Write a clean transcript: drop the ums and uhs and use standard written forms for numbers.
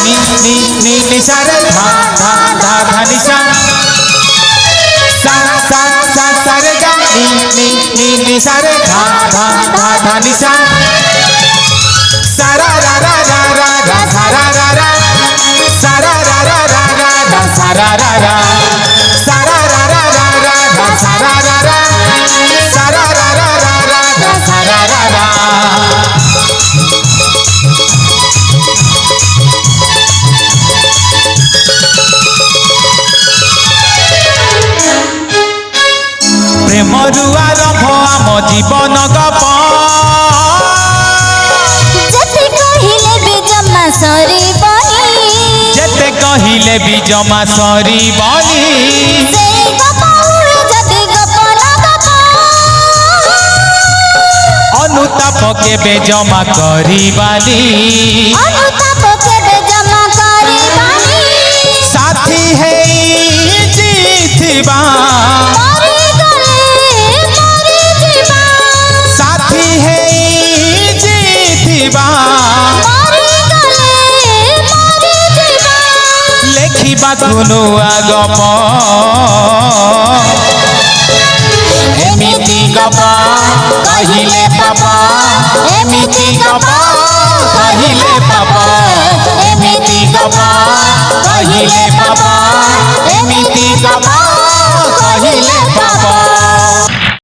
नी सा रे धा धा धा धा नि सा सा रे गा नी सा रे धा धा धा धा नि सा सा रा रा रा रा रा रा सा रा रा रा सा रा रा रा रा रा रा सा रा रा रा सा रा रा रा रा रा रा सा रा रा रा सा रा रा रा रा रा रा सा रा रा रा। प्रेम आरंभ आम जीवन गप जेते कहिले भी जमा सरीबनी जेते कहिले भी जमा सरीबनी सेई गप उड़े जदि गप न गप अनुताप केबे जमा करिबानी अनुताप केबे जमा करीबनी साथी है जीथिबा साथी है जीथिबा लेखिबा दुनु आगप एमिति गप कहिले पाप एमिति गप कहिले पाप एमिति गप कहिले पाप